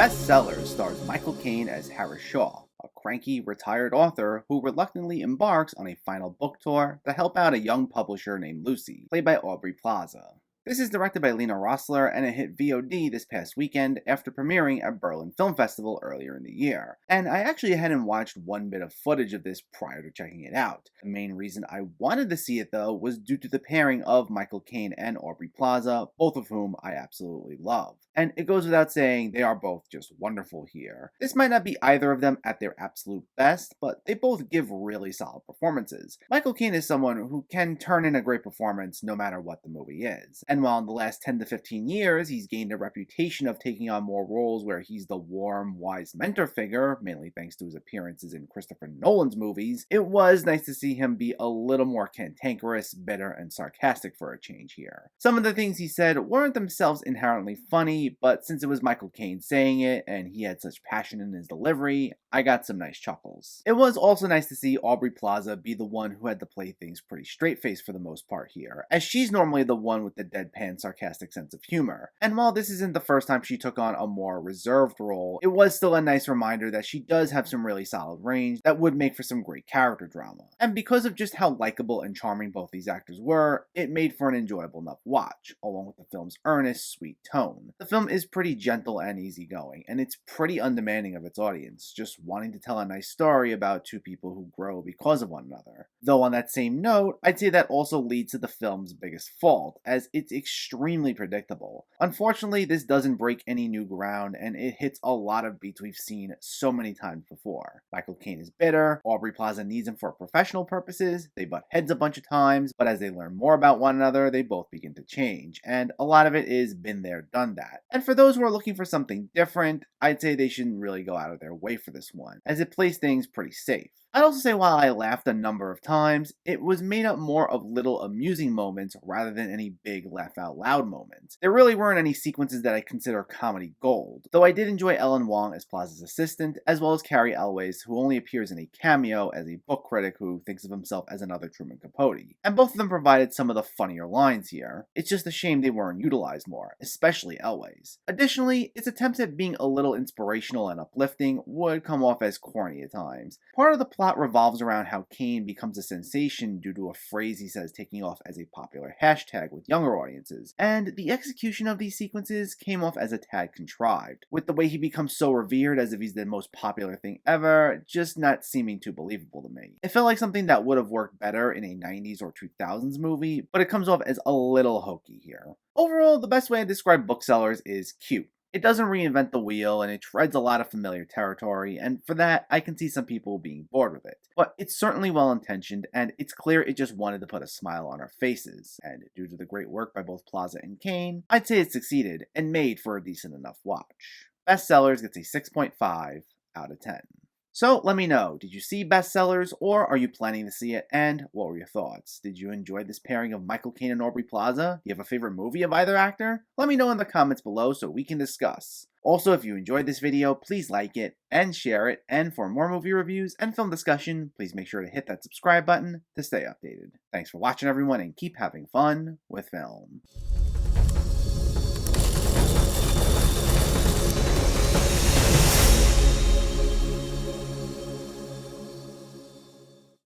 Bestsellers stars Michael Caine as Harris Shaw, a cranky, retired author who reluctantly embarks on a final book tour to help out a young publisher named Lucy, played by Aubrey Plaza. This is directed by Lena Rossler and it hit VOD this past weekend after premiering at Berlin Film Festival earlier in the year. And I actually hadn't watched one bit of footage of this prior to checking it out. The main reason I wanted to see it though was due to the pairing of Michael Caine and Aubrey Plaza, both of whom I absolutely love. And it goes without saying they are both just wonderful here. This might not be either of them at their absolute best, but they both give really solid performances. Michael Caine is someone who can turn in a great performance no matter what the movie is. And while in the last 10 to 15 years he's gained a reputation of taking on more roles where he's the warm, wise mentor figure, mainly thanks to his appearances in Christopher Nolan's movies, it was nice to see him be a little more cantankerous, bitter, and sarcastic for a change here. Some of the things he said weren't themselves inherently funny, but since it was Michael Caine saying it and he had such passion in his delivery, I got some nice chuckles. It was also nice to see Aubrey Plaza be the one who had to play things pretty straight-faced for the most part here, as she's normally the one with the deadpan sarcastic sense of humor. And while this isn't the first time she took on a more reserved role, it was still a nice reminder that she does have some really solid range that would make for some great character drama. And because of just how likable and charming both these actors were, it made for an enjoyable enough watch, along with the film's earnest, sweet tone. The film is pretty gentle and easygoing, and it's pretty undemanding of its audience, just wanting to tell a nice story about two people who grow because of one another. Though on that same note, I'd say that also leads to the film's biggest fault, as it's extremely predictable. Unfortunately, this doesn't break any new ground, and it hits a lot of beats we've seen so many times before. Michael Caine is bitter, Aubrey Plaza needs him for professional purposes, they butt heads a bunch of times, but as they learn more about one another, they both begin to change, and a lot of it is been there, done that. And for those who are looking for something different, I'd say they shouldn't really go out of their way for this one, as it plays things pretty safe. I'd also say while I laughed a number of times, it was made up more of little amusing moments rather than any big laugh out loud moments. There really weren't any sequences that I consider comedy gold, though I did enjoy Ellen Wong as Plaza's assistant, as well as Carrie Elways, who only appears in a cameo as a book critic who thinks of himself as another Truman Capote. And both of them provided some of the funnier lines here. It's just a shame they weren't utilized more, especially Elways. Additionally, its attempts at being a little inspirational and uplifting would come off as corny at times. Part of the plot revolves around how Caine becomes a sensation due to a phrase he says taking off as a popular hashtag with younger audiences, and the execution of these sequences came off as a tad contrived, with the way he becomes so revered as if he's the most popular thing ever just not seeming too believable to me. It felt like something that would have worked better in a 90s or 2000s movie, but it comes off as a little hokey here. Overall, the best way to describe Booksellers is cute. It doesn't reinvent the wheel, and it treads a lot of familiar territory, and for that, I can see some people being bored with it. But it's certainly well-intentioned, and it's clear it just wanted to put a smile on our faces, and due to the great work by both Plaza and Caine, I'd say it succeeded, and made for a decent enough watch. Bestsellers gets a 6.5 out of 10. So let me know, did you see Bestsellers, or are you planning to see it, and what were your thoughts? Did you enjoy this pairing of Michael Caine and Aubrey Plaza? Do you have a favorite movie of either actor? Let me know in the comments below so we can discuss. Also, if you enjoyed this video, please like it and share it, and for more movie reviews and film discussion, please make sure to hit that subscribe button to stay updated. Thanks for watching everyone, and keep having fun with film.